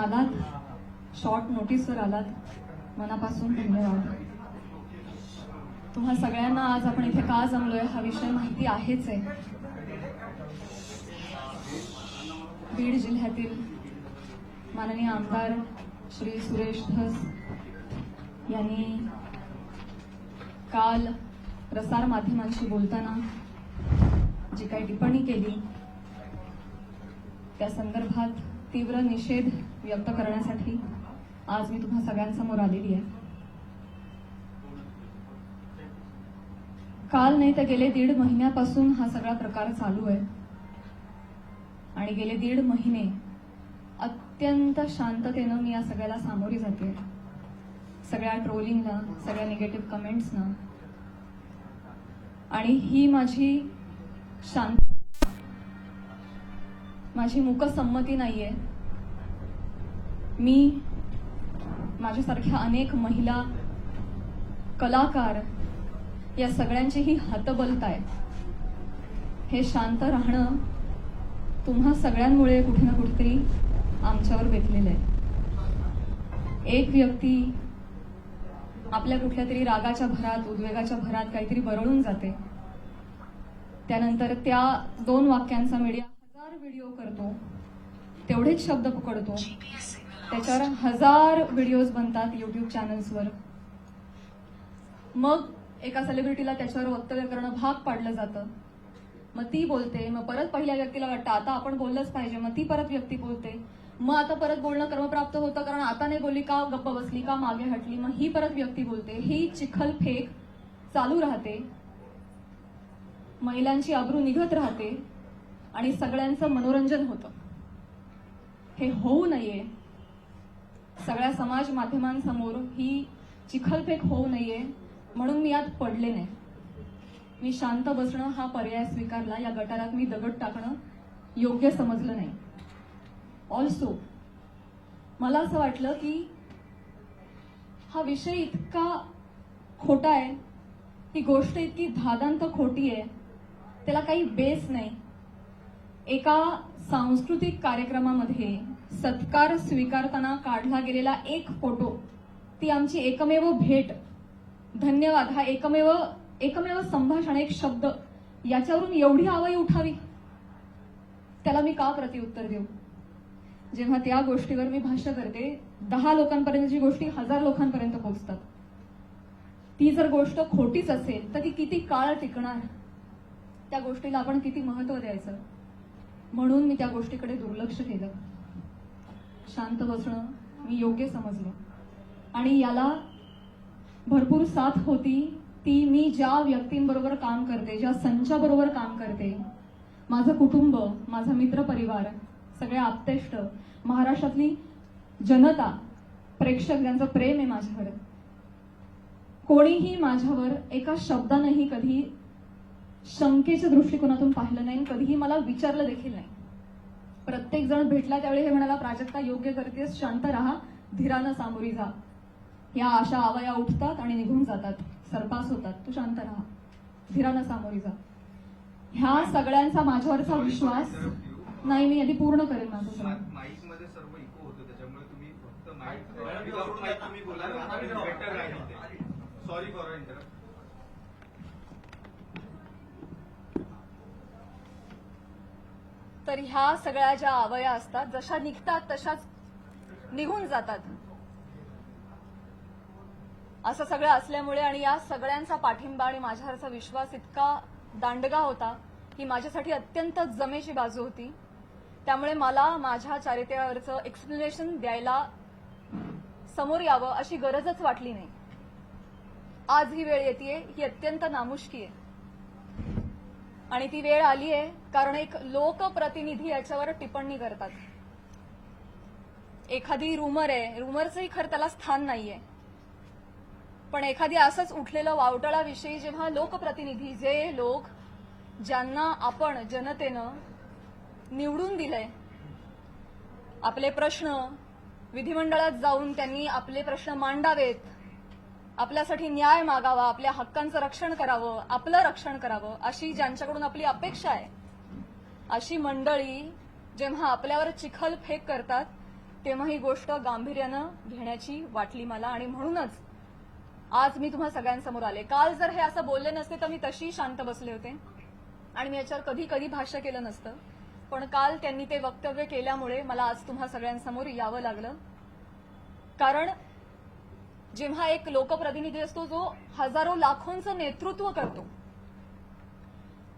आलात, शॉर्ट नोटीसवर आलात, मनापासून धन्यवाद. तुम्हा सगळ्यांना आज आपण इथे का जमलोय हा विषय माहिती आहेच आहे. बीड जिल्ह्यातील माननीय आमदार श्री सुरेश धस यांनी काल प्रसार माध्यमांशी बोलताना जी काही टिप्पणी केली त्या संदर्भात तीव्र निषेध व्यक्त करण्यासाठी आज मी तुम्हा सगळ्यांसमोर आलेली आहे. काल नाही तर गेले 1.5 महिन्यापासून हा सगळा प्रकार चालू आहे आणि गेले 1.5 महिने अत्यंत शांततेनं मी या सगळ्याला सामोरी जाते. सगळ्या ट्रोलिंगला, सगळ्या निगेटिव्ह कमेंट्सना. आणि ही माझी माझी मूकसंमती नाहीये. मी माझ्यासारख्या अनेक महिला, कलाकार या सगळ्यांचीही हतबलताय. हे शांत राहणं तुम्हा सगळ्यांमुळे कुठे ना कुठेतरी आमच्यावर बेतलेलं आहे. एक व्यक्ती आपल्या कुठल्या तरी रागाच्या भरात, उद्वेगाच्या भरात काहीतरी बरळून जाते. त्यानंतर त्या 2 वाक्यांचा मीडिया 1000 व्हिडिओ करतो, तेवढेच शब्द पकडतो, त्याच्यावर 1000 व्हिडिओज बनतात युट्यूब चॅनल्सवर. मग एका सेलिब्रिटीला त्याच्यावर वक्तव्य करणं भाग पाडलं जातं. मग ती बोलते, मग परत पहिल्या व्यक्तीला वाटतं आता आपण बोललंच पाहिजे, मग ती परत व्यक्ती बोलते, मग आता परत बोलणं क्रमप्राप्त होतं कारण आता नाही बोलली का, गप्प बसली का, मागे हटली, मग ही परत व्यक्ती बोलते. ही चिखलफेक चालू राहते, महिलांची अब्रू निघत राहते आणि सगळ्यांचं मनोरंजन होतं. हे होऊ नये. सगळ्या समाज माध्यमांसमोर ही चिखलफेक होऊ नये म्हणून मी यात पडले नाही. मी शांत बसणं हा पर्याय स्वीकारला. या गटारात मी दगड टाकणं योग्य समजलं नाही. ऑल्सो मला असं वाटलं की हा विषय इतका खोटा आहे, ही गोष्ट इतकी धादांत खोटी आहे, त्याला काही बेस नाही. एका सांस्कृतिक कार्यक्रमामध्ये सत्कार स्वीकारताना काढला गेलेला एक फोटो, ती आमची एकमेव भेट, धन्यवाद हा एकमेव संभाषण, एक शब्द, याच्यावरून एवढी आवई उठावी, त्याला मी का प्रत्युत्तर देऊ? जेव्हा त्या गोष्टीवर मी भाष्य करते, 10 लोकांपर्यंतची गोष्टी 1000 लोकांपर्यंत पोहोचतात. ती जर गोष्ट खोटीच असेल तर ती किती काळ टिकणार? त्या गोष्टीला आपण किती महत्व द्यायचं? म्हणून मी त्या गोष्टीकडे दुर्लक्ष केलं. शांत बसणं मी योग्य समजलं आणि याला भरपूर साथ होती ती मी ज्या व्यक्तींबरोबर काम करते, ज्या संचाबरोबर काम करते, माझं कुटुंब, माझा मित्रपरिवार, सगळे आप्तेष्ट, महाराष्ट्रातली जनता, प्रेक्षक, ज्यांचं प्रेम आहे माझ्यावर. कोणीही माझ्यावर एका शब्दानेही कधी शंकेच्या दृष्टिकोनातून पाहिलं नाही, कधीही मला विचारलं देखील नाही. प्रत्येक जण भेटला त्यावेळी हे म्हणाला, प्राजक्ता योग्य करतेस, शांत राहा, धीरानं सामोरी जा. या अशा आवया उठतात आणि निघून जातात, सरपास होतात, तू शांत राहा, धीरानं सामोरी जा. ह्या सगळ्यांचा माझ्यावरचा विश्वास नाही. मी आधी पूर्ण करेन माझं सगळं. माईकमध्ये सर्व इको होतं, त्याच्यामुळे तुम्ही फक्त माईक तुम्ही बोला, बेटर राहील. Sorry for interrupt. तर ह्या सगळ्या ज्या आवया असतात, जशा निघतात तशाच निघून जातात. असं सगळं असल्यामुळे आणि या सगळ्यांचा पाठिंबा आणि माझ्यावरचा विश्वास इतका दांडगा होता ही माझ्यासाठी अत्यंत जमेची बाजू होती. त्यामुळे मला माझ्या चारित्र्यावरचं एक्सप्लेनेशन द्यायला समोर यावं अशी गरजच वाटली नाही. आज ही वेळ येतेय, ही अत्यंत नामुष्की आहे आणि ती वेळ आली आहे कारण एक लोकप्रतिनिधी याच्यावर टिप्पणी करतात. एखादी रूमर आहे, रूमरचंही खरं त्याला स्थान नाहीये, पण एखादी असंच उठलेलं वावटळाविषयी जेव्हा लोकप्रतिनिधी, जे लोक ज्यांना आपण जनतेनं निवडून दिलंय, आपले प्रश्न विधिमंडळात जाऊन त्यांनी आपले प्रश्न मांडावेत, आपल्यासाठी न्याय मागावा, आपल्या हक्कांचं रक्षण करावं, आपलं रक्षण करावं, अशी ज्यांच्याकडून आपली अपेक्षा आहे, अशी मंडळी जेव्हा आपल्यावर चिखल फेक करतात तेव्हा ही गोष्ट गांभीर्यानं घेण्याची वाटली मला आणि म्हणूनच आज मी तुम्हा सगळ्यांसमोर आले. काल जर हे असं बोलले नसते तर मी तशी शांत बसले होते आणि मी याच्यावर कधी कधी भाष्य केलं नसतं. पण काल त्यांनी ते वक्तव्य केल्यामुळे मला आज तुम्हा सगळ्यांसमोर यावं लागलं. कारण जेव्हा एक लोकप्रतिनिधी असतो जो हजारो लाखोंचं नेतृत्व करतो,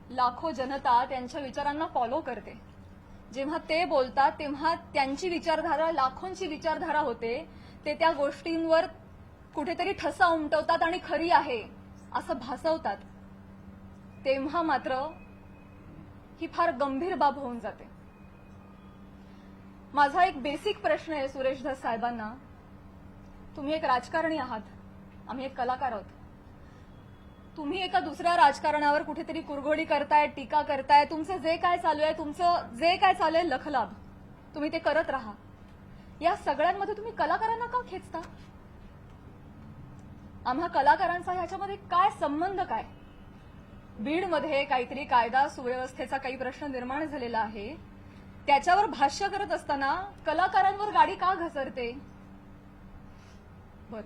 लाखो जनता त्यांच्या विचारांना फॉलो करते, जेव्हा ते बोलतात तेव्हा त्यांची विचारधारा लाखोंची विचारधारा होते, ते त्या गोष्टींवर कुठेतरी ठसा उमटवतात आणि खरी आहे असं भासवतात, तेव्हा मात्र ही फार गंभीर बाब होऊन जाते. माझा एक बेसिक प्रश्न आहे सुरेश धस साहेबांना. तुम्ही एक राजकारणी आहात, आम्ही एक कलाकार आहोत. तुम्ही एका दुसऱ्या राजकारणावर कुठेतरी कुरघोडी करताय, टीका करताय. तुमचं जे काय चालू आहे लखलाभ तुम्ही ते करत राहा. या सगळ्यांमध्ये तुम्ही कलाकारांना का खेचता? आम्हा कलाकारांचा ह्याच्यामध्ये काय संबंध? काय बीडमध्ये काहीतरी कायदा सुव्यवस्थेचा काही प्रश्न निर्माण झालेला आहे, त्याच्यावर भाष्य करत असताना कलाकारांवर गाडी का घसरते? बर,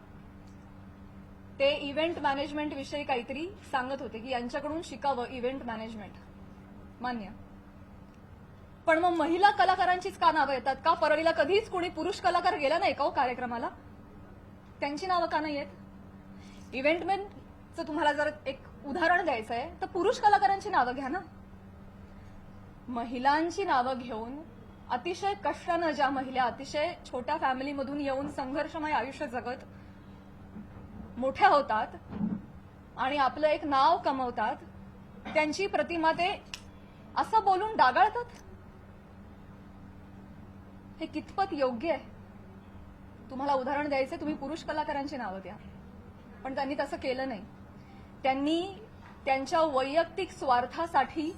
ते इव्हेंट मॅनेजमेंट विषयी काहीतरी सांगत होते की यांच्याकडून शिकावं इव्हेंट मॅनेजमेंट, मान्य. पण मग महिला कलाकारांचीच का नावं येतात? का परळीला कधीच कोणी पुरुष कलाकार गेला नाही का हो कार्यक्रमाला? त्यांची नावं का नाही येत? इव्हेंटमॅनचं तुम्हाला जर एक उदाहरण द्यायचं आहे तर पुरुष कलाकारांची नावं घ्या ना. महिलांची नावं घेऊन अतिशय कष्टानं ज्या महिला अतिशय छोट्या फॅमिलीमधून येऊन संघर्षमय आयुष्य जगत मोठ्या होतात आणि आपलं एक नाव कमवतात, त्यांची प्रतिमा ते असं बोलून डागाळतात. हे कितपत योग्य आहे? तुम्हाला उदाहरण द्यायचं, तुम्ही पुरुष कलाकारांची नावं द्या. पण त्यांनी तसं केलं नाही. त्यांनी त्यांच्या वैयक्तिक स्वार्थासाठी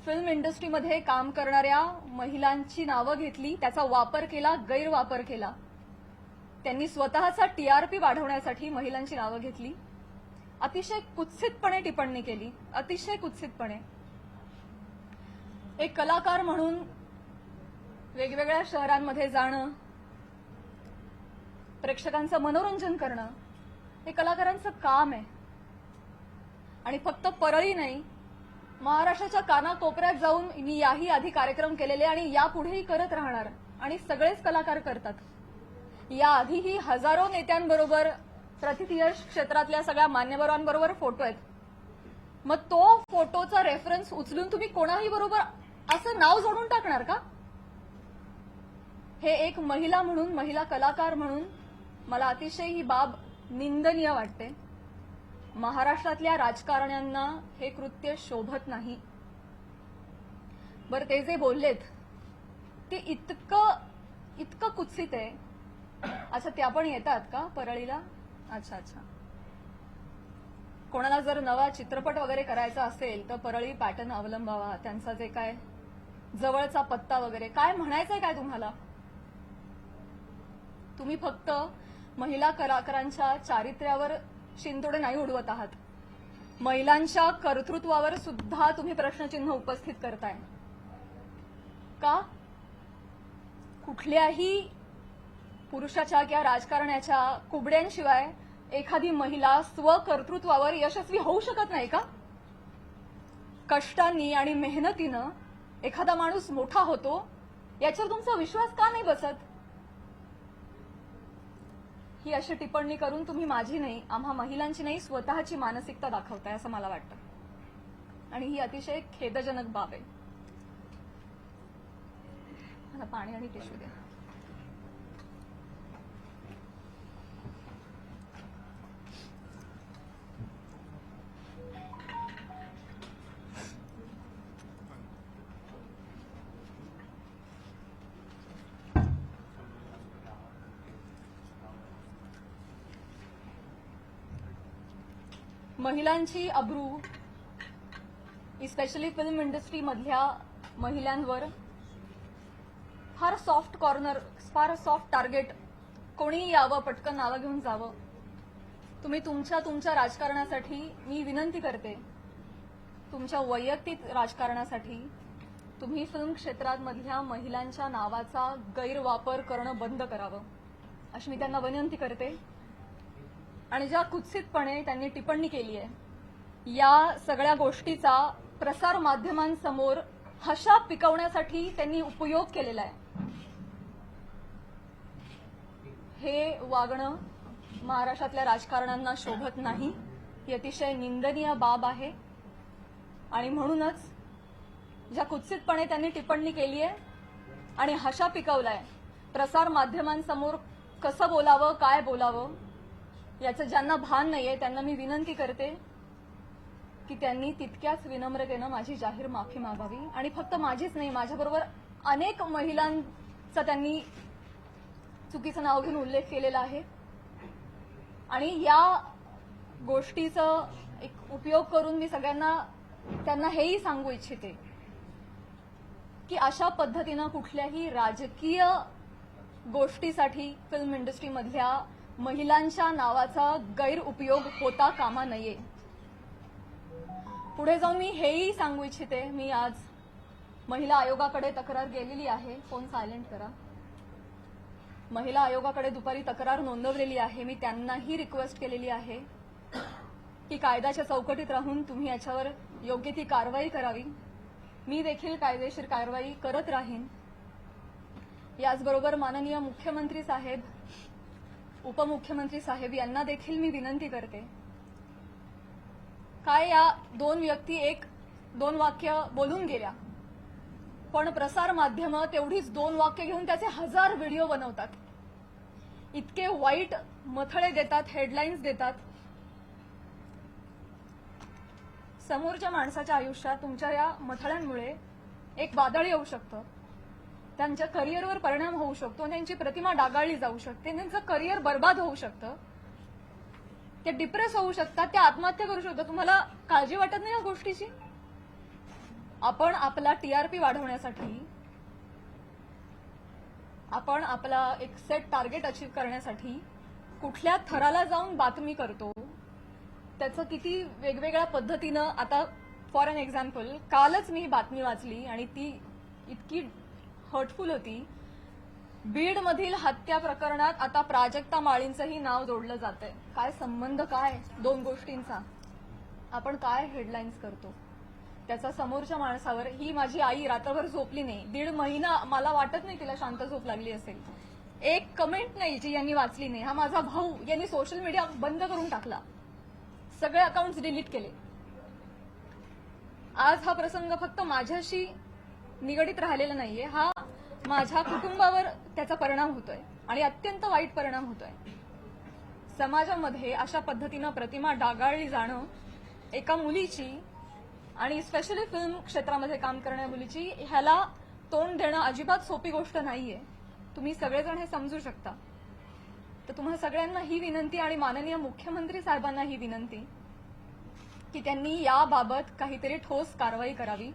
फिल्म इंडस्ट्रीमध्ये काम करणाऱ्या महिलांची नावं घेतली, त्याचा वापर केला, गैरवापर केला. त्यांनी स्वतःचा टीआरपी वाढवण्यासाठी महिलांची नावं घेतली, अतिशय कुत्सितपणे टिप्पणी केली, अतिशय कुत्सितपणे. एक कलाकार म्हणून वेगवेगळ्या शहरांमध्ये जाणं, प्रेक्षकांचं मनोरंजन करणं हे कलाकारांचं काम आहे. आणि फक्त परळी नाही, महाराष्ट्राच्या कानाकोपऱ्यात जाऊन मी याही आधी कार्यक्रम केलेले आणि यापुढेही करत राहणार आणि सगळेच कलाकार करतात. याआधीही हजारो नेत्यांबरोबर, प्रतिथयश क्षेत्रातल्या सगळ्या मान्यवरांबरोबर फोटो आहेत. मग तो फोटोचा रेफरन्स उचलून तुम्ही कोणाही बरोबर असं नाव जोडून टाकणार का? हे एक महिला म्हणून, महिला कलाकार म्हणून मला अतिशय ही बाब निंदनीय वाटते. महाराष्ट्रातल्या राजकारण्यांना हे कृत्य शोभत नाही. बरं, ते जे बोललेत ते इतकं कुत्सित आहे. अच्छा, त्या पण येतात का परळीला? अच्छा. कोणाला जर नवा चित्रपट वगैरे करायचा असेल तर परळी पॅटर्न अवलंबावा. त्यांचा जे काय जवळचा पत्ता वगैरे काय म्हणायचंय काय तुम्हाला? तुम्ही फक्त महिला कलाकारांच्या चारित्र्यावर शिंतोडे नाही उडवत आहात, महिलांच्या कर्तृत्वावर सुद्धा तुम्ही प्रश्नचिन्ह उपस्थित करताय. का? कुठल्याही पुरुषाच्या किंवा राजकारण्याच्या कुबड्यांशिवाय एखादी महिला स्वकर्तृत्वावर यशस्वी होऊ शकत नाही का? कष्टांनी आणि मेहनतीनं एखादा माणूस मोठा होतो, याच्यावर तुमचा विश्वास का नाही बसत? ही अशी टिप्पणी करून तुम्ही माझी नाही, आम्हा महिलांची नाही, स्वतःची मानसिकता दाखवताय असं मला वाटतं. आणि ही अतिशय खेदजनक बाब आहे. मला पाणी आणि टिश्यू द्या. महिलांची अब्रू, स्पेशली फिल्म इंडस्ट्री मधल्या महिलांवर फार सॉफ्ट कॉर्नर, फार सॉफ्ट टार्गेट. कोणी यावं, पटकन नावं घेऊन जावं. तुम्ही तुमच्या राजकारणासाठी, मी विनंती करते, तुमच्या वैयक्तिक राजकारणासाठी तुम्ही फिल्म क्षेत्रामधल्या महिलांच्या नावाचा गैरवापर करणं बंद करावं अशी मी त्यांना विनंती करते. आणि ज्या कुत्सितपणे त्यांनी टिप्पणी केली आहे या सगळ्या गोष्टीचा प्रसार माध्यमांसमोर हशा पिकवण्यासाठी त्यांनी उपयोग केलेला आहे. हे वागणं महाराष्ट्रातल्या राजकारण्यांना शोभत नाही. ही अतिशय निंदनीय बाब आहे. आणि म्हणूनच ज्या कुत्सितपणे त्यांनी टिप्पणी केली आहे आणि हशा पिकवलाय प्रसार माध्यमांसमोर कसं बोलावं काय बोलावं याचं ज्यांना भान नाहीये त्यांना मी विनंती करते की त्यांनी तितक्याच विनम्रतेनं माझी जाहीर माफी मागावी. आणि फक्त माझीच नाही, माझ्याबरोबर अनेक महिलांचा त्यांनी चुकीचं नाव घेऊन उल्लेख केलेला आहे. आणि या गोष्टीचा एक उपयोग करून मी त्यांना हेही सांगू इच्छिते की अशा पद्धतीनं कुठल्याही राजकीय गोष्टीसाठी फिल्म इंडस्ट्रीमधल्या महिलांच्या नावाचा गैरउपयोग होता कामा नये. पुढे जाऊन मी हेही सांगू इच्छिते, मी आज महिला आयोगाकडे तक्रार गेलेली आहे. फोन सायलेंट करा. महिला आयोगाकडे दुपारी तक्रार नोंदवलेली आहे. मी त्यांनाही रिक्वेस्ट केलेली आहे की कायद्याच्या चौकटीत राहून तुम्ही याच्यावर योग्य ती कारवाई करावी. मी देखील कायदेशीर कारवाई करत राहीन. याचबरोबर माननीय मुख्यमंत्री साहेब, उपमुख्यमंत्री साहेब यांना देखील मी विनंती करते, काय या दोन व्यक्ती दोन वाक्य बोलून गेल्या, पण प्रसार माध्यमं तेवढीच दोन वाक्य घेऊन त्याचे 1000 व्हिडिओ बनवतात. इतके वाईट मथळे देतात, हेडलाईन्स देतात. समोरच्या माणसाच्या आयुष्यात तुमच्या या मथळ्यांमुळे एक वादळ येऊ शकतं, त्यांच्या करिअरवर परिणाम होऊ शकतो, त्यांची प्रतिमा डागाळली जाऊ शकते, त्यांचं करिअर बर्बाद होऊ शकतं, ते डिप्रेस होऊ शकतात, ते आत्महत्या करू शकतात. तुम्हाला काळजी वाटत नाही या गोष्टीची? आपण आपला टीआरपी वाढवण्यासाठी, आपण आपला एक सेट टार्गेट अचीव्ह करण्यासाठी कुठल्या थराला जाऊन बातमी करतो, त्याचं किती वेगवेगळ्या पद्धतीनं. आता फॉर एन एक्झाम्पल, कालच मी ही बातमी वाचली आणि ती इतकी हर्टफुल होती. बीडमधील हत्या प्रकरणात आता प्राजक्ता माळींचंही नाव जोडलं जातंय. काय संबंध, काय दोन गोष्टींचा? आपण काय हेडलाईन्स करतो त्याचा समोरच्या माणसावर. ही माझी आई रात्रभर झोपली नाही, 1.5 महिना. मला वाटत नाही तिला शांत झोप लागली असेल. एक कमेंट नाही जी यांनी वाचली नाही. हा माझा भाऊ, यांनी सोशल मीडिया बंद करून टाकला, सगळे अकाउंट्स डिलीट केले. आज हा प्रसंग फक्त माझ्याशी निगडीत राहिलेला नाहीये, हा माझ्या कुटुंबावर त्याचा परिणाम होतोय आणि अत्यंत वाईट परिणाम होतोय. समाजामध्ये अशा पद्धतीनं प्रतिमा डागाळली जाणं एका मुलीची, आणि स्पेशली फिल्म क्षेत्रामध्ये काम करणाऱ्या मुलीची, ह्याला तोंड देणं अजिबात सोपी गोष्ट नाहीये. तुम्ही सगळेजण हे समजू शकता. तर तुम्हाला सगळ्यांना ही विनंती आणि माननीय मुख्यमंत्री साहेबांना ही विनंती की त्यांनी याबाबत काहीतरी ठोस कारवाई करावी.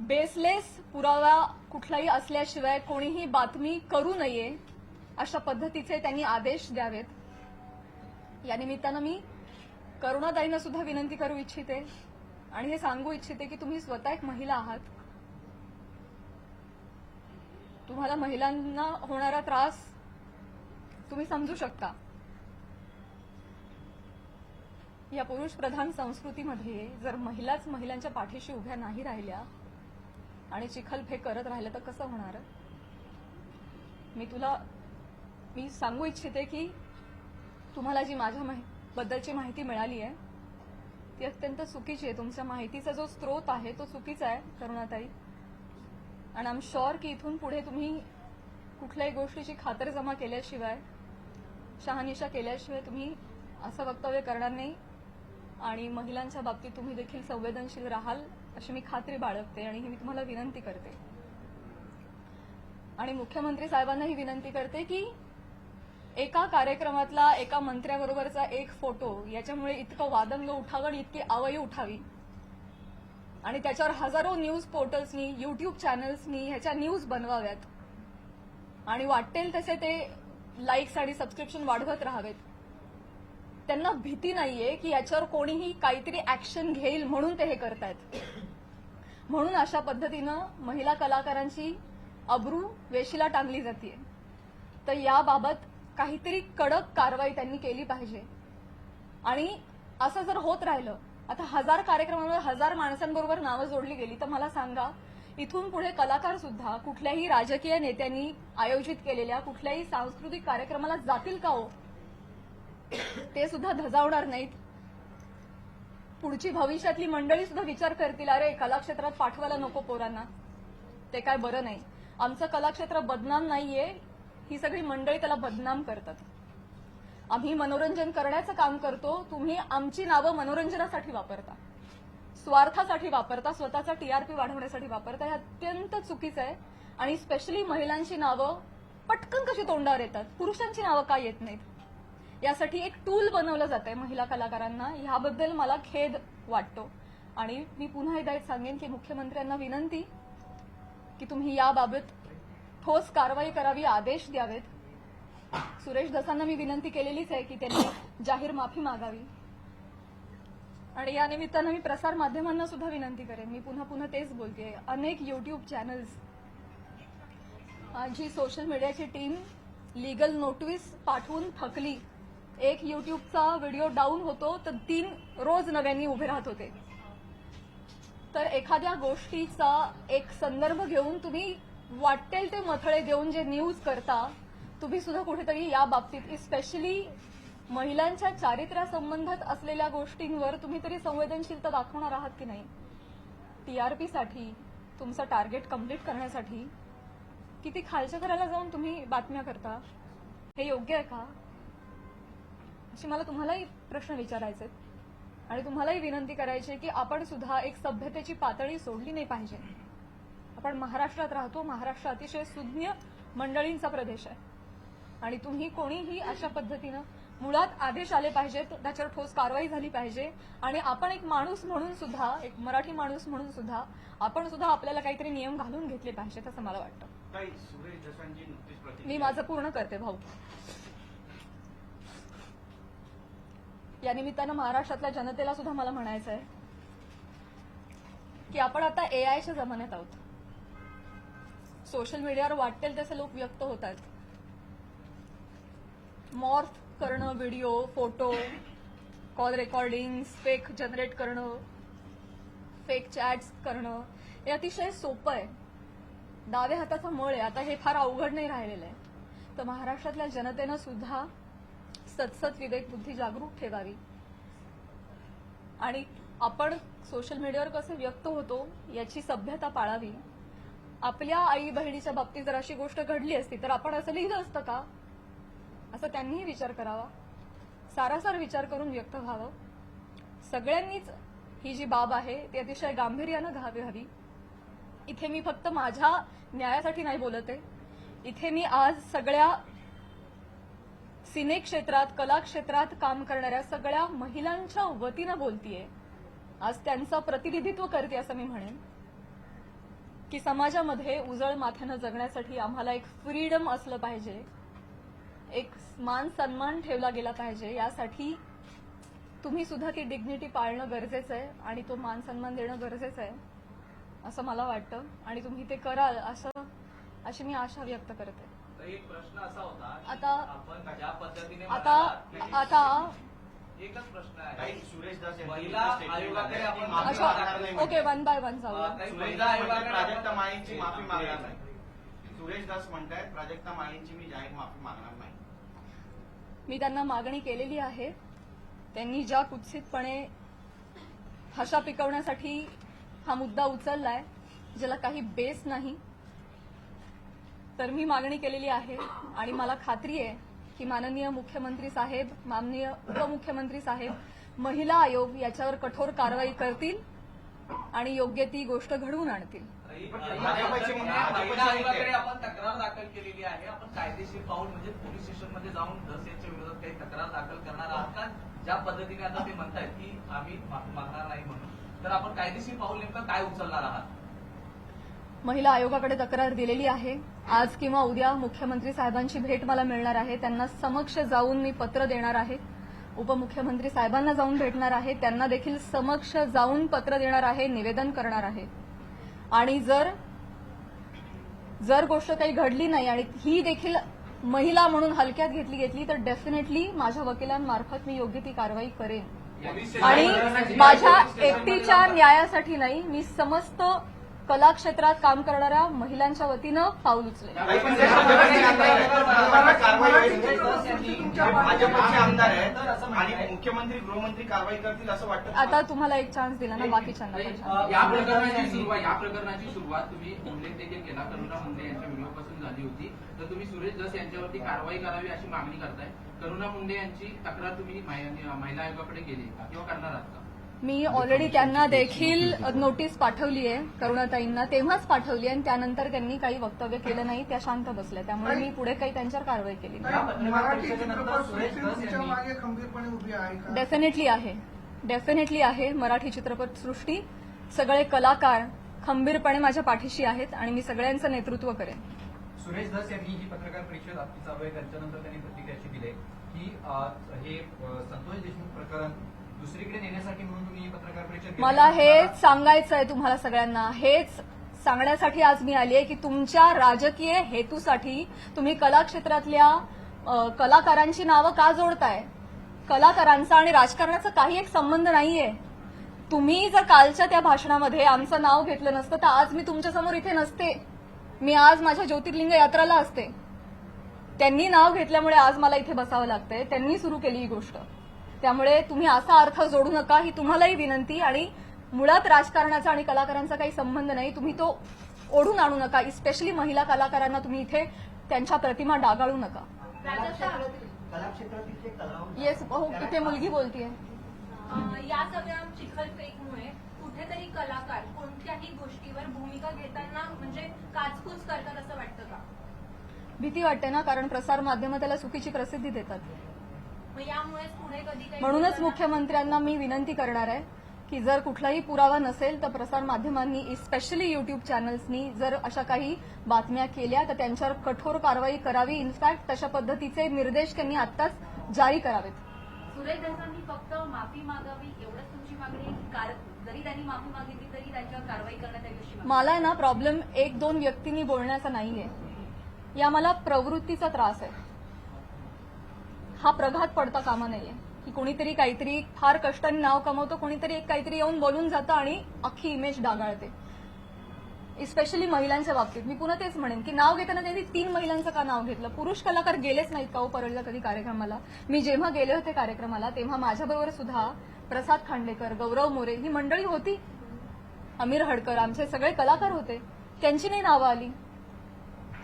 बेसलेस पुरावा कुठलाही असल्याशिवाय कोणीही बातमी करू नये अशा पद्धतीचे त्यांनी आदेश द्यावेत. या निमित्तानं मी करुणाताईंना सुद्धा विनंती करू इच्छिते आणि हे सांगू इच्छिते की तुम्ही स्वतः एक महिला आहात. तुम्हाला महिलांना होणारा त्रास तुम्ही समजू शकता. या पुरुष प्रधान संस्कृतीमध्ये जर महिलाच महिलांच्या पाठीशी उभ्या नाही राहिल्या आणि चिखलफेक करत राहिलं तर कसं होणार? मी सांगू इच्छिते की तुम्हाला जी माझ्या बद्दलची माहिती मिळाली आहे ती अत्यंत चुकीची आहे. तुमच्या माहितीचा जो स्रोत आहे तो चुकीचा आहे करुणाताई. आणि आय एम शुअर की इथून पुढे तुम्ही कुठल्याही गोष्टीची खातरजमा केल्याशिवाय, शहानिशा केल्याशिवाय तुम्ही असं वक्तव्य करणार नाही. आणि महिलांच्या बाबतीत तुम्ही देखील संवेदनशील राहाल अशी मी खात्री बाळगते आणि ही मी तुम्हाला विनंती करते. आणि मुख्यमंत्री साहेबांना ही विनंती करते की एका कार्यक्रमातला एका मंत्र्याबरोबरचा एक फोटो याच्यामुळे इतकं वादंग उठावं आणि इतकी आवई उठावी आणि त्याच्यावर हजारो न्यूज पोर्टल्सनी, युट्यूब चॅनल्सनी ह्याच्या न्यूज बनवाव्यात आणि वाटेल तसे ते लाईक्स आणि सबस्क्रिप्शन वाढवत राहावेत. त्यांना भीती नाहीये की याच्यावर कोणीही काहीतरी ऍक्शन घेईल म्हणून ते हे करतायत. म्हणून अशा पद्धतीनं महिला कलाकारांची अब्रू वेशीला टांगली जाते. तर याबाबत काहीतरी कडक कारवाई त्यांनी केली पाहिजे. आणि असं जर होत राहिलं, आता 1000 कार्यक्रमांवर 1000 माणसांबरोबर नावं जोडली गेली, तर मला सांगा इथून पुढे कलाकार सुद्धा कुठल्याही राजकीय नेत्यांनी आयोजित केलेल्या कुठल्याही सांस्कृतिक कार्यक्रमाला जातील का हो? ते सुद्धा धजावणार नाहीत. पुढची भविष्यातली मंडळी सुद्धा विचार करतील, अरे कलाक्षेत्रात पाठवायला नको पोरांना, ते काय बरं नाही. आमचं कलाक्षेत्र बदनाम नाहीये, ही सगळी मंडळी त्याला बदनाम करतात. आम्ही मनोरंजन करण्याचं काम करतो, तुम्ही आमची नावं मनोरंजनासाठी वापरता, स्वार्थासाठी वापरता, स्वतःचा टीआरपी वाढवण्यासाठी वापरता. हे अत्यंत चुकीचं आहे. आणि स्पेशली महिलांची नावं पटकन कशी तोंडावर येतात, पुरुषांची नावं का येत नाहीत, यासाठी एक टूल बनवलं जात आहे महिला कलाकारांना. ह्याबद्दल मला खेद वाटतो. आणि मी पुन्हा एकदा एक सांगेन की मुख्यमंत्र्यांना विनंती की तुम्ही याबाबत ठोस कारवाई करावी, आदेश द्यावेत. सुरेश धसांना मी विनंती केलेलीच आहे की त्यांनी जाहीर माफी मागावी. आणि या निमित्तानं मी प्रसार माध्यमांना सुद्धा विनंती करेन, मी पुन्हा पुन्हा तेच बोलतेय, अनेक युट्यूब चॅनल्स, जी सोशल मीडियाची टीम लीगल नोटीस पाठवून थकली. एक युट्यूबचा व्हिडिओ डाऊन होतो तर 3 रोज नव्याने उभे राहत होते. तर एखाद्या गोष्टीचा एक संदर्भ घेऊन तुम्ही वाटेल ते मथळे देऊन जे न्यूज करता, तुम्ही सुद्धा कुठेतरी या बाबतीत स्पेशली महिलांच्या चारित्र्यासंबंधात असलेल्या गोष्टींवर तुम्ही तरी संवेदनशीलता दाखवणार आहात की नाही? टीआरपीसाठी, तुमचं टार्गेट कंप्लीट करण्यासाठी किती खालच्या घराला जाऊन तुम्ही बातम्या करता, हे योग्य आहे का? अशी मला तुम्हालाही प्रश्न विचारायचे आणि तुम्हालाही विनंती करायची आहे की आपण सुद्धा एक सभ्यतेची पातळी सोडली नाही पाहिजे. आपण महाराष्ट्रात राहतो, महाराष्ट्र अतिशय सुज्ञ मंडळींचा प्रदेश आहे. आणि तुम्ही कोणीही अशा पद्धतीनं मुळात आदेश आले पाहिजेत, त्याच्यावर ठोस कारवाई झाली पाहिजे. आणि आपण एक माणूस म्हणून सुद्धा, एक मराठी माणूस म्हणून सुद्धा आपण सुद्धा आपल्याला काहीतरी नियम घालून घेतले पाहिजेत असं मला वाटतं. सुरेश धसांची नुकतीच प्रतिक्रिया. मी माझं पूर्ण करते भाऊ. या निमित्तानं महाराष्ट्रातल्या जनतेला सुद्धा मला म्हणायचं आहे की आपण आता एआयच्या जमान्यात आहोत. सोशल मीडियावर वाटेल तसे लोक व्यक्त होत आहेत. मॉर्फ करणं, video, photo, call recordings, fake generate करणं, फेक चॅट्स करणं, हे अतिशय सोपं आहे. डाव्या हाताचा मळ आहे. आता हे फार अवघड नाही राहिलेलं आहे. तर महाराष्ट्रातल्या जनतेनं सुद्धा सतसत विवेक बुद्धी जागरूक ठेवावी. आणि आपण सोशल मीडियावर कसे व्यक्त होतो याची सभ्यता पाळावी. आपल्या आई बहिणीच्या बाबतीत जर अशी गोष्ट घडली असती तर आपण असं लिहिलं असतं का, असं त्यांनीही विचार करावा. सारासार विचार करून व्यक्त व्हावं. सगळ्यांनीच ही जी बाब आहे ती अतिशय गांभीर्यानं घ्यावी. इथे मी फक्त माझ्या न्यायासाठी नाही बोलत आहे. इथे मी आज सगळ्या सिने क्षेत्रात, कला क्षेत्रात काम करणाऱ्या सगळ्या महिलांच्या वतीनं बोलतीये. आज त्यांचं प्रतिनिधित्व करते असं मी म्हणेन की समाजामध्ये उजळ माथ्यानं जगण्यासाठी आम्हाला एक फ्रीडम असलं पाहिजे, एक मान सन्मान ठेवला गेला पाहिजे. यासाठी तुम्ही सुद्धा ती डिग्निटी पाळणं गरजेचं आहे आणि तो मान सन्मान देणं गरजेचं आहे असं मला वाटतं. आणि तुम्ही ते कराल अशी मी आशा व्यक्त करते. एक प्रश्न असा होता की आता आपण ज्या पद्धतीने आता एकच प्रश्न आहे. काही सुरेश दास यांनी महिला statement आयोगाकडे मांडली. आपण माफी माफी मागणार नाही ओके, वन बाय वन जाऊया. सुरेश दास म्हणतात प्राजक्ता माळींची माफी मागणार नाही. सुरेश दास म्हणतायत प्राजक्ता माळींची मी जाहीर माफी मागणार नाही. मी त्यांना मागणी केलेली आहे. त्यांनी ज्या कुत्सितपणे भाषा पिकवण्यासाठी हा मुद्दा उचललाय, ज्याला काही बेस नाही, तर मी मागणी केलेली आहे. आणि मला खात्री आहे की माननीय मुख्यमंत्री साहेब, माननीय उपमुख्यमंत्री साहेब, महिला आयोग याच्यावर कठोर कारवाई करतील आणि योग्य ती गोष्ट घडवून आणतील. महिला आयोगाकडे आपण तक्रार दाखल केलेली आहे. आपण कायदेशीर पाऊल म्हणजे पोलीस स्टेशनमध्ये जाऊन धस यांच्या विरोधात काही तक्रार दाखल करणार आहात का? ज्या पद्धतीने आता ते म्हणतायत की आम्ही माफी मागणार नाही म्हणून, तर आपण कायदेशीर पाऊल नेमकं काय उचलणार आहात? महिला आयोगाकडे तक्रार दिलेली आहे. आज किंवा उद्या मुख्यमंत्री साहेबांची भेट मला मिळणार आहे. त्यांना समक्ष जाऊन मी पत्र देणार आहे. उपमुख्यमंत्री साहेबांना जाऊन भेटणार आहे. त्यांना देखील समक्ष जाऊन पत्र देणार आहे, निवेदन करणार आहे. आणि जर गोष्ट काही घडली नाही आणि ही देखील महिला म्हणून हलक्यात घेतली तर डेफिनेटली माझ्या वकिलांमार्फत मी योग्य ती कारवाई करेन आणि माझ्या एकटीच्या न्यायासाठी नाही, मी समस्त कला क्षेत्रात काम करणाऱ्या महिलांच्या वतीनं पाऊल उचलेन. भाजपचे आमदार आहेत आणि मुख्यमंत्री गृहमंत्री कारवाई करतील असं वाटतं. आता तुम्हाला एक चान्स दिला ना, बाकीच्यांना पण chance. या प्रकरणाची सुरुवात तुम्ही उल्लेख देखील केला, करुणा मुंडे यांच्या व्हिडिओपासून झाली होती. तर तुम्ही सुरेश धस यांच्यावरती कारवाई करावी अशी मागणी करताय. करुणा मुंडे यांची तक्रार तुम्ही महिला आयोगाकडे केली किंवा करणार आहात का? मी ऑलरेडी त्यांना देखील नोटीस पाठवली आहे, करुणाताईंना तेव्हाच पाठवली आहे आणि त्यानंतर त्यांनी काही वक्तव्य केलं नाही, त्या शांत बसल्या. त्यामुळे मी पुढे काही त्यांच्यावर कारवाई केली नाही. मराठी चित्रपटसृष्टी मागे खंबीरपणे उभी आहे का? डेफिनेटली आहे. मराठी चित्रपटसृष्टी सगळे कलाकार खंबीरपणे माझ्या पाठीशी आहेत आणि मी सगळ्यांचं नेतृत्व करेन. सुरेश धस यांनी ही पत्रकार परिषद आपली चालू आहे त्याच्यानंतर त्यांनी प्रतिक्रिया अशी दिली की हे संतोष देशमुख प्रकरण दुसरीकडे नेण्यासाठी म्हणून तुम्ही ही पत्रकार परिषद घेतली. मला हेच सांगायचं आहे तुम्हाला सगळ्यांना, हेच सांगण्यासाठी आज मी आली आहे की तुमच्या राजकीय हेतूसाठी तुम्ही कला क्षेत्रातल्या कलाकारांची नावं का जोडताय? कलाकारांचा आणि राजकारणाचा काही एक संबंध नाहीये. तुम्ही जर कालच्या त्या भाषणामध्ये आमचं नाव घेतलं नसतं तर आज मी तुमच्यासमोर इथे नसते. मी आज माझ्या ज्योतिर्लिंग यात्राला असते. त्यांनी नाव घेतल्यामुळे आज मला इथे बसावं लागतंय. त्यांनी सुरू केली ही गोष्ट. त्यामुळे तुम्ही असा अर्थ जोडू नका, ही तुम्हालाही विनंती. आणि मुळात राजकारणाचा आणि कलाकारांचा काही संबंध नाही. तुम्ही तो ओढून आणू नका. स्पेशली महिला कलाकारांना तुम्ही इथे त्यांच्या प्रतिमा डागाळू नका. येस, हो, इथे मुलगी बोलतीये. या सगळ्या चिखलफेकमुळे कुठेतरी कलाकार कोणत्याही गोष्टीवर भूमिका घेताना म्हणजे काचकूच करतात असं वाटतं का? भीती वाटते ना, कारण प्रसार माध्यमं त्याला चुकीची प्रसिद्धी देतात. मग यामुळेच पुढे कधी काही म्हणूनच मुख्यमंत्र्यांना मी विनंती करणार आहे की जर कुठलाही पुरावा नसेल तर प्रसार माध्यमांनी स्पेशली युट्यूब चॅनल्सनी जर अशा काही बातम्या केल्या तर त्यांच्यावर कठोर कारवाई करावी. इनफॅक्ट तशा पद्धतीचे निर्देश त्यांनी आत्ताच जारी करावेत. सुरेश धसांनी फक्त माफी मागावी एवढंच तुमची मागणी आहे की जरी त्यांनी माफी मागितली तरी त्यांच्यावर कारवाई करण्यात यावी अशी मागणी? मला ना प्रॉब्लेम एक दोन व्यक्तींनी बोलण्याचा नाहीये, या मला प्रवृत्तीचा त्रास आहे. हा प्रघात पडता कामा नाहीये की कोणीतरी काहीतरी फार कष्टाने नाव कमवतो, कोणीतरी एक काहीतरी येऊन बोलून जातं आणि अख्खी इमेज डागाळते. स्पेशली महिलांच्या बाबतीत मी पुन्हा तेच म्हणेन की नाव घेताना त्यांनी 3 महिलांचं का नाव घेतलं? पुरुष कलाकार गेलेच नाहीत का हो परळला कधी कार्यक्रमाला? मी जेव्हा गेले होते कार्यक्रमाला तेव्हा माझ्याबरोबर सुद्धा प्रसाद खांडेकर, गौरव मोरे ही मंडळी होती. अमीर हडकर, आमचे सगळे कलाकार होते. त्यांची नाही नावं आली.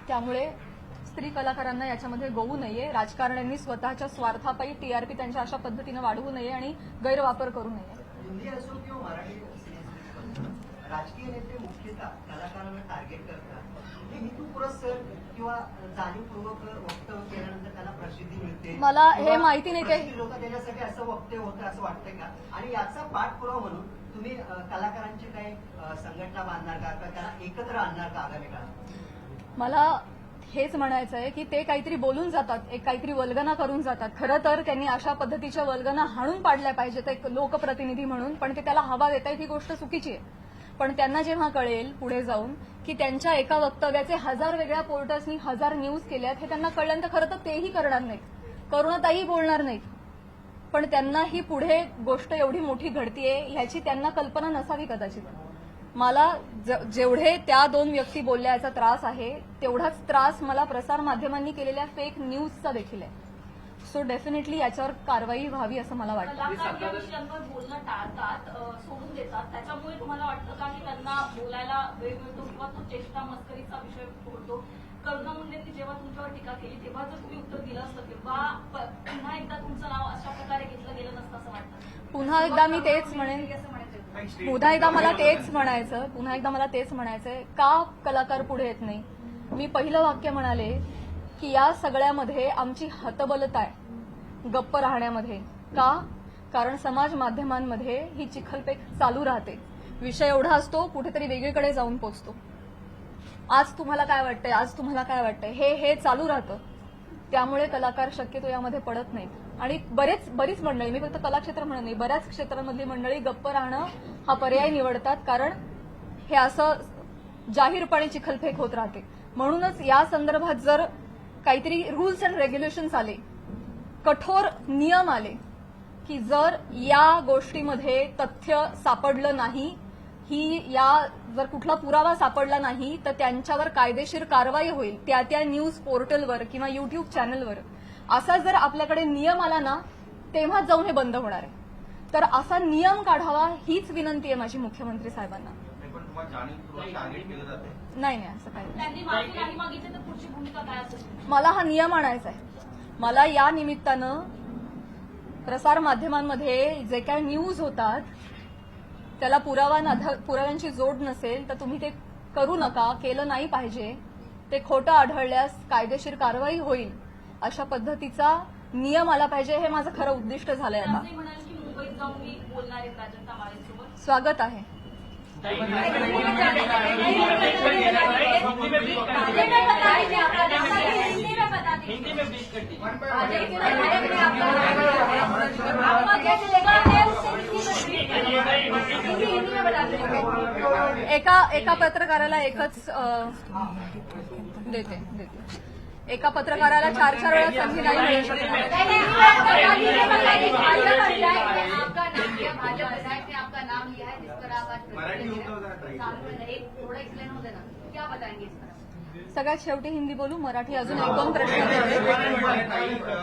त्यामुळे स्त्री कलाकारांना याच्यामध्ये गोवू नये. राजकारण्यांनी स्वतःच्या स्वार्थापायी टीआरपी त्यांच्या अशा पद्धतीनं वाढवू नये आणि गैरवापर करू नये. हिंदी असो किंवा मराठी राजकीय नेते मुख्यतः कलाकारांना टार्गेट करतात. हे हेतुपुरस्सर किंवा जाणीवपूर्वक वक्तव्य केल्यानंतर त्यांना प्रसिद्धी मिळते. मला हे माहिती नाही काही लोक त्याच्यासाठी असं वक्तव्य होतं असं वाटतंय का? आणि याचा पाठपुरावा म्हणून तुम्ही कलाकारांची काही संघटना बांधणार का किंवा त्यांना एकत्र आणणार का आगामी काळात? मला हेच म्हणायचं आहे की ते काहीतरी बोलून जातात, एक काहीतरी वल्गना करून जातात. खरं तर त्यांनी अशा पद्धतीच्या वल्गना हाणून पाडल्या पाहिजेत एक लोकप्रतिनिधी म्हणून, पण ते त्याला हवा देत आहेत ही गोष्ट चुकीची आहे. पण त्यांना जेव्हा कळेल पुढे जाऊन की त्यांच्या एका वक्तव्याचे 1000 वेगळ्या पोर्टल्सनी 1000 न्यूज केल्यात, हे त्यांना कळल्यानंतर खरं तर तेही करणार नाहीत, करुणाताई बोलणार नाहीत. पण त्यांना ही पुढे गोष्ट एवढी मोठी घडतीये ह्याची त्यांना कल्पना नसावी कदाचित. मला जेवढे त्या 2 व्यक्ती बोलल्याचा त्रास आहे तेवढाच त्रास मला प्रसार माध्यमांनी केलेल्या फेक न्यूजचा देखील आहे. सो डेफिनेटली याच्यावर कारवाई व्हावी असं मला वाटतं. कलाकार या विषयांवर बोलणं टाळतात, सोडून देतात. त्याच्यामुळे तुम्हाला वाटतं का की त्यांना बोलायला वेळ मिळतो किंवा तो चेष्टा मस्करीचा विषय होतो? करुणा मुंडेंनी जेव्हा तुमच्यावर टीका केली तेव्हा जर तुम्ही उत्तर दिलं असतं तेव्हा पुन्हा एकदा तुमचं नाव अशा प्रकारे घेतलं गेलं नसतं असं वाटतं? पुन्हा एकदा मी तेच म्हणेन, पुन्हा एकदा मला तेच म्हणायचंय का कलाकार पुढे येत नाही? मी पहिलं वाक्य म्हणाले की या सगळ्यामध्ये आमची हतबलता आहे गप्प राहण्यामध्ये. का? कारण समाज माध्यमांमध्ये ही चिखलपेक चालू राहते. विषय एवढा असतो कुठेतरी वेगळीकडे जाऊन पोचतो. आज तुम्हाला काय वाटतंय हे चालू राहतं. त्यामुळे कलाकार शक्यतो यामध्ये पडत नाहीत. आणि बरीच मंडळी, मी फक्त कलाक्षेत्र म्हणत नाही, बऱ्याच क्षेत्रांमधली मंडळी गप्प राहणं हा पर्याय निवडतात. कारण हे असं जाहीरपणे चिखलफेक होत राहते. म्हणूनच या संदर्भात जर काहीतरी रूल्स अँड रेग्युलेशन्स आले, कठोर नियम आले की जर या गोष्टीमध्ये तथ्य सापडलं नाही, जर कुठला पुरावा सापडला नाही तर त्यांच्यावर कायदेशीर कारवाई होईल त्या न्यूज पोर्टलवर किंवा युट्यूब चॅनलवर. असा जर आपल्याकडे नियम आला ना तेव्हाच जाऊन हे बंद होणार आहे. तर असा नियम काढावा हीच विनंती आहे माझी मुख्यमंत्री साहेबांना. पण तुम्हाला जाणीवपूर्वक टार्गेट केलं जाते. नाही असं काही नाही. त्यांनी माफी नाही मागितली तर पुढची भूमिका काय असेल? मला हा नियम आणायचा आहे. मला या निमित्तानं प्रसार माध्यमांमध्ये जे काय न्यूज होतात त्याला पुराव्यांची जोड नसेल तर तुम्ही ते करू नका, केलं नाही पाहिजे. ते खोटं आढळल्यास कायदेशीर कारवाई होईल अशा पद्धतीचा नियम आला पाहिजे. हे माझं खरं उद्दिष्ट झालंय. आता असंही म्हणाल की मुंबईत जाऊन मी बोलणार आहे प्राजक्ता माळेंसोबत. स्वागत आहे. एका पत्रकाराला एकच देते. एका पत्रकाराला 4 वेळा संधी नाही मिळू शकते. आपका नाम लिया है जिस पर आप आज मराठी होतं जरा ताई. एक थोड़ा एक्सप्लेन हो देना क्या बताएंगे इस पर? सगळ्यात शेवटी हिंदी बोलू, मराठी अजून 1-2 प्रश्न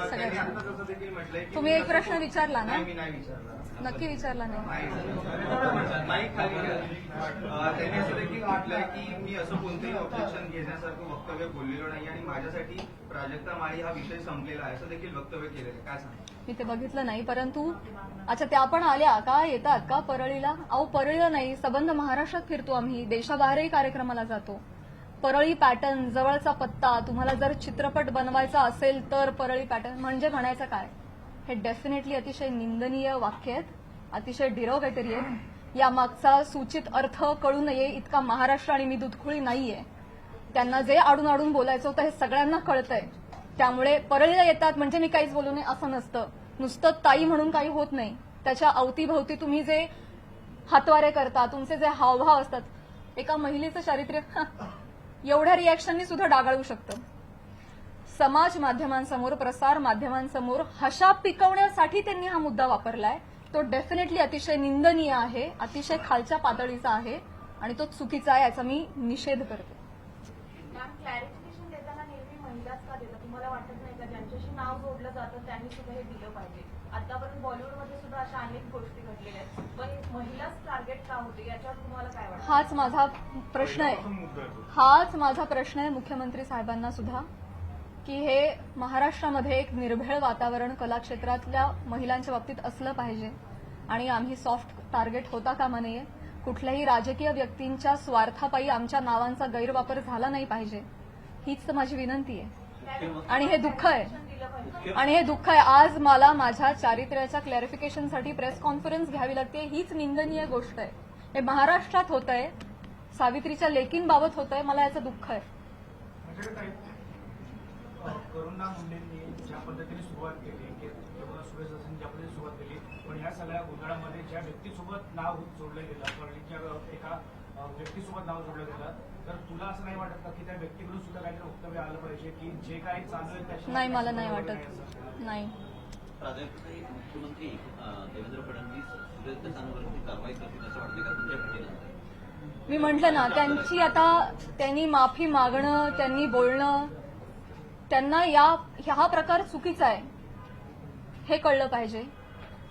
सगळ्यात. तुम्ही एक प्रश्न विचारला ना? मी नाही विचारला. नक्की विचारला नाही. नाही खाली त्यांनी असं देखील म्हटलंय की मी असं कोणतेही ऑब्जेक्शन घेण्यासारखं वक्तव्य बोललेलो नाही आणि माझ्यासाठी प्राजक्ता माळी हा विषय संपलेला आहे असं देखील वक्तव्य केलेलं आहे. काय सांगा? मी ते बघितलं नाही, परंतु अच्छा त्या पण आल्या का, येतात का परळीला? अहो परळीला नाही, सबंध महाराष्ट्रात फिरतो आम्ही, देशाबाहेरही कार्यक्रमाला जातो. परळी पॅटर्न, जवळचा पत्ता, तुम्हाला जर चित्रपट बनवायचा असेल तर परळी पॅटर्न म्हणजे म्हणायचं काय? हे डेफिनेटली अतिशय निंदनीय वाक्य आहेत, अतिशय डिरोगेटरी आहेत. या मागचा सूचित अर्थ कळू नये इतका महाराष्ट्र आणि मी दुधखुळी नाहीये. त्यांना जे आडून आडून बोलायचं होतं हे सगळ्यांना कळतंय. त्यामुळे परळीला येतात म्हणजे मी काहीच बोलू नये असं नसतं. नुसतं ताई म्हणून काही होत नाही. त्याच्या अवतीभवती तुम्ही जे हातवारे करता, तुमचे जे हावभाव असतात, एका महिलेचं चारित्र्य एवढ्या रिॲक्शननी सुद्धा डागाळू शकतं. समाज माध्यमांसमोर, प्रसार माध्यमांसमोर हशा पिकवण्यासाठी त्यांनी हा मुद्दा वापरलाय. तो डेफिनेटली अतिशय निंदनीय आहे, अतिशय खालच्या पातळीचा आहे आणि तो चुकीचा आहे, याचा मी निषेध करते. मॅम, क्लॅरिफिकेशन देताना नेहमी महिलाच का देतात? तुम्हाला वाटत नाही का ज्यांच्याशी नाव जोडलं जातं त्यांनी सुद्धा हे दिलं पाहिजे? आतापर्यंत बॉलिवूडमध्ये सुद्धा अशा अनेक गोष्टी घडलेल्या आहेत, पण महिलाच टार्गेट का होते याच्यावर तुम्हाला काय वाटतं? हाच माझा प्रश्न आहे मुख्यमंत्री साहेबांना सुद्धा, की हे महाराष्ट्रामध्ये एक निर्भेळ वातावरण कलाक्षेत्रातल्या महिलांच्या बाबतीत असलं पाहिजे आणि आम्ही सॉफ्ट टार्गेट होता कामा नये. कुठल्याही राजकीय व्यक्तींच्या स्वार्थापायी आमच्या नावांचा गैरवापर झाला नाही पाहिजे, हीच तर माझी विनंती आहे. आणि हे दुःख आहे, आज मला माझ्या चारित्र्याच्या क्लॅरिफिकेशनसाठी प्रेस कॉन्फरन्स घ्यावी लागते. हीच निंदनीय गोष्ट आहे. हे महाराष्ट्रात होत आहे, सावित्रीच्या लेकींबाबत होत आहे, मला याचं दुःख आहे. करुणा मुंडेंनी ज्या पद्धतीने सुरुवात केली, सुरेश दासांनी ज्या पद्धतीने सुरुवात केली, पण ह्या सगळ्या गोंधळामध्ये ज्या व्यक्तीसोबत नाव जोडलं गेलं, परळीच्या एका व्यक्तीसोबत नाव जोडलं गेलं, तर तुला असं नाही वाटत का की त्या व्यक्तीकडून सुद्धा काहीतरी वक्तव्य आलं पाहिजे की जे काही चालू आहे त्याच्या? नाही, मला नाही वाटत. नाही. मुख्यमंत्री देवेंद्र फडणवीस सुरेश दसांवरती कारवाई करतील असं वाटतं का तुमच्या भेटीनंतर? मी म्हटलं ना, त्यांनी माफी मागणं, त्यांनी बोलणं, त्यांना हा प्रकार चुकीचा आहे हे कळलं पाहिजे.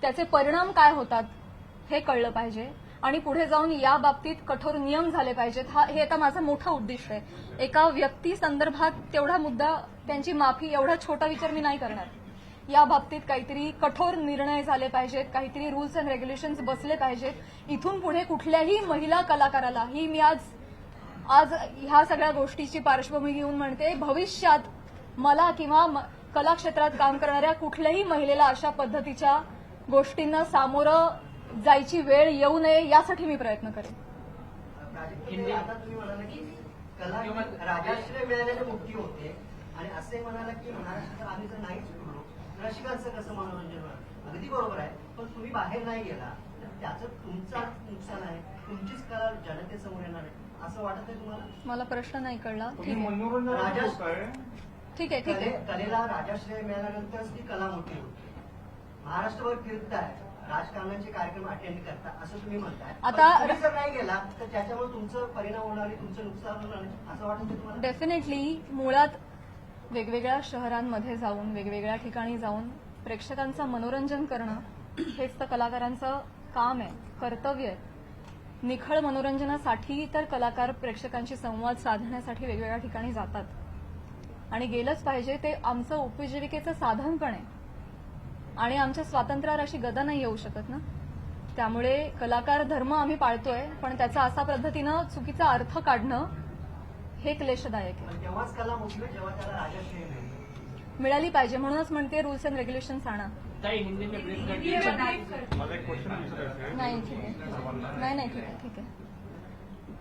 त्याचे परिणाम काय होतात हे कळलं पाहिजे आणि पुढे जाऊन या बाबतीत कठोर नियम झाले पाहिजेत. हे आता माझं मोठं उद्दिष्ट आहे. एका व्यक्ती संदर्भात तेवढा मुद्दा, त्यांची माफी, एवढा छोटा विचार मी नाही करणार. या बाबतीत काहीतरी कठोर निर्णय झाले पाहिजेत, काहीतरी रूल्स अँड रेग्युलेशन्स बसले पाहिजेत. इथून पुढे कुठल्याही महिला कलाकाराला, ही मी आज ह्या सगळ्या गोष्टीची पार्श्वभूमी घेऊन म्हणते, भविष्यात मला किंवा कला क्षेत्रात काम करणाऱ्या कुठल्याही महिलेला अशा पद्धतीच्या गोष्टींना सामोरं जायची वेळ येऊ नये यासाठी मी प्रयत्न करेन. आता तुम्ही म्हणाला की कला राजाश्रय मिळालेले मुक्ती होते आणि असे म्हणाला की महाराष्ट्रात आम्ही जर नाहीच फिरलो रसिकांचं कसं मनोरंजन होणार? अगदी बरोबर आहे, पण तुम्ही बाहेर नाही गेला तर त्याचं तुमचं नुकसान आहे, तुमचीच कला जनतेसमोर येणार आहे. असं वाटत आहे तुम्हाला? मला प्रश्न नाही कळला. ठीक आहे राजा- ठीक आहे ठीक आहे. कलेला राजाश्रय मिळाल्यानंतरच ती कला मोठी होती. महाराष्ट्रभर फिरताय, राजकारणाचे कार्यक्रम अटेंड करता असं तुम्ही म्हणताय. आता- पण तुम्ही जर नाही गेला तर त्याच्यामुळे तुमचं परिणाम होणार आहे, तुमचं नुकसान होणार आहे असं वाटत आहे तुम्हाला? डेफिनेटली मुळात वेगवेगळ्या शहरांमध्ये जाऊन वेगवेगळ्या ठिकाणी जाऊन प्रेक्षकांचं मनोरंजन करणं हेच तर कलाकारांचं काम आहे, कर्तव्य आहे. निखळ मनोरंजनासाठी तर कलाकार प्रेक्षकांशी संवाद साधण्यासाठी वेगवेगळ्या ठिकाणी जातात आणि गेलंच पाहिजे. ते आमचं उपजीविकेचं साधन पण आहे आणि आमच्या स्वातंत्र्यावर अशी गदा नाही येऊ शकत ना. त्यामुळे कलाकार धर्म आम्ही पाळतोय, पण त्याचा असा पद्धतीनं चुकीचा अर्थ काढणं हे क्लेशदायक आहे. पण तेव्हाच कला मोठी होईल जेव्हा त्याला राजाश्रय मिळेल. मिळाली पाहिजे, म्हणूनच म्हणते रूल्स अँड रेग्युलेशन्स आणा. हिंदी में मला एक क्वेश्चन विचारायचं आहे. नहीं ठीक है, नहीं ठीक है ठीक है.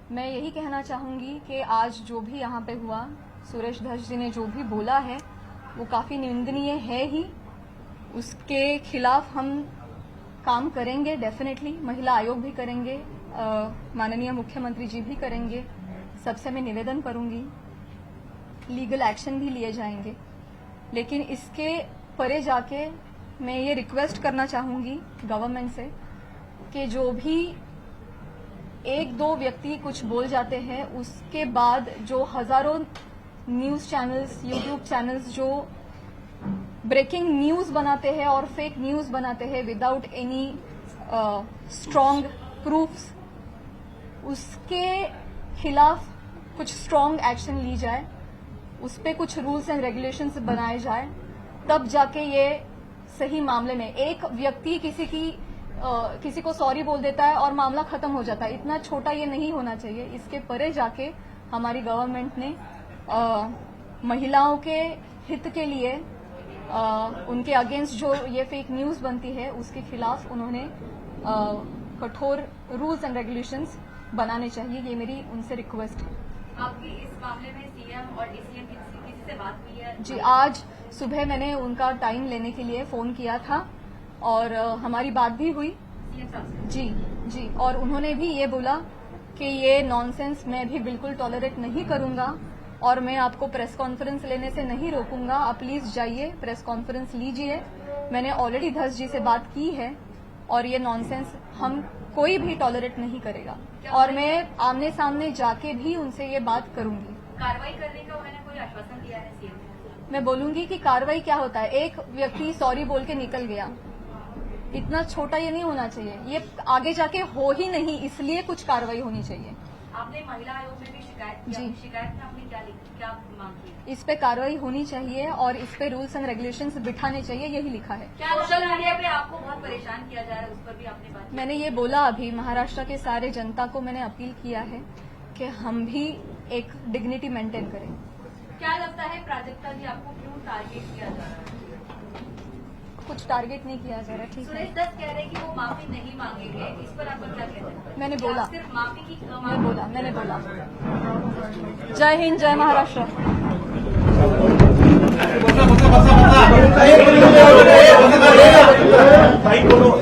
मैं यही कहना चाहूंगी कि आज जो भी यहाँ पे हुआ, सुरेश धस जी ने जो भी बोला है वो काफी निंदनीय है ही. उसके खिलाफ हम काम करेंगे डेफिनेटली. महिला आयोग भी करेंगे, माननीय मुख्यमंत्री जी भी करेंगे. सबसे मैं निवेदन करूंगी, लीगल एक्शन भी लिए जाएंगे. लेकिन इसके परे जाके मैं ये रिक्वेस्ट करना चाहूंगी गवर्नमेंट से कि जो भी एक दो व्यक्ति कुछ बोल जाते हैं उसके बाद जो हजारों न्यूज चैनल्स, यूट्यूब चैनल्स जो ब्रेकिंग न्यूज बनाते हैं और फेक न्यूज बनाते हैं विदाउट एनी स्ट्रॉन्ग प्रूफ्स, उसके खिलाफ कुछ स्ट्रॉन्ग एक्शन ली जाए, उस पे कुछ रूल्स एंड रेगुलेशंस बनाए जाए, तब जाके ये सही मामले में एक व्यक्ति किसी को सॉरी बोल देता है और मामला खत्म हो जाता है. इतना छोटा ये नहीं होना चाहिए. इसके परे जाके हमारी गवर्नमेंट ने महिलाओं के हित के लिए उनके अगेंस्ट जो ये फेक न्यूज बनती है उसके खिलाफ उन्होंने कठोर रूल्स एंड रेगुलेशंस बनाने चाहिए. ये मेरी उनसे रिक्वेस्ट है. आपकी इस मामले में सीएम और डीसीएम किसी से बात हुई है? जी, आज सुबह मैंने उनका टाइम लेने के लिए फोन किया था और हमारी बात भी हुई. सीएम साहब से? जी जी, और उन्होंने भी ये बोला कि ये नॉनसेंस मैं भी बिल्कुल टॉलरेट नहीं करूंगा और मैं आपको प्रेस कॉन्फ्रेंस लेने से नहीं रोकूंगा. आप प्लीज जाइए, प्रेस कॉन्फ्रेंस लीजिए. मैंने ऑलरेडी धस जी से बात की है और ये नॉनसेंस हम कोई भी टॉलरेट नहीं करेगा और मैं आमने सामने जाके भी उनसे ये बात करूंगी. कार्रवाई करने का उन्होंने कोई आश्वासन दिया है सीएम? मैं बोलूंगी कि कार्रवाई क्या होता है. एक व्यक्ति सॉरी बोल के निकल गया, इतना छोटा ये नहीं होना चाहिए. ये आगे जाके हो ही नहीं, इसलिए कुछ कार्रवाई होनी चाहिए. आपने महिला आयोग में भी शिकायत की. जी. शिकायत में आपने क्या मांग की? इस पे कार्रवाई होनी चाहिए और इस पे रूल्स एंड रेगुलेशंस बिठाने चाहिए, यही लिखा है. क्या सोशल मीडिया पे आपको बहुत परेशान किया जा रहा है, उस पर भी आपने बात की? मैंने ये बोला अभी, महाराष्ट्र के सारे जनता को मैंने अपील किया है कि हम भी एक डिग्निटी मेंटेन करें. क्या लगता है प्राजक्ता जी आपको क्यों टारगेट किया जा रहा है? कुछ टारगेट नहीं किया जा रहा. ठीक सुरेश है, दत्त कह रहे हैं कि वो माफी नहीं मांगेंगे, इस पर आपका क्या कहना है? मैंने क्या बोला. सिर्फ माफी की मैंने बोला. जय हिंद, जय महाराष्ट्र. ताई बोलो.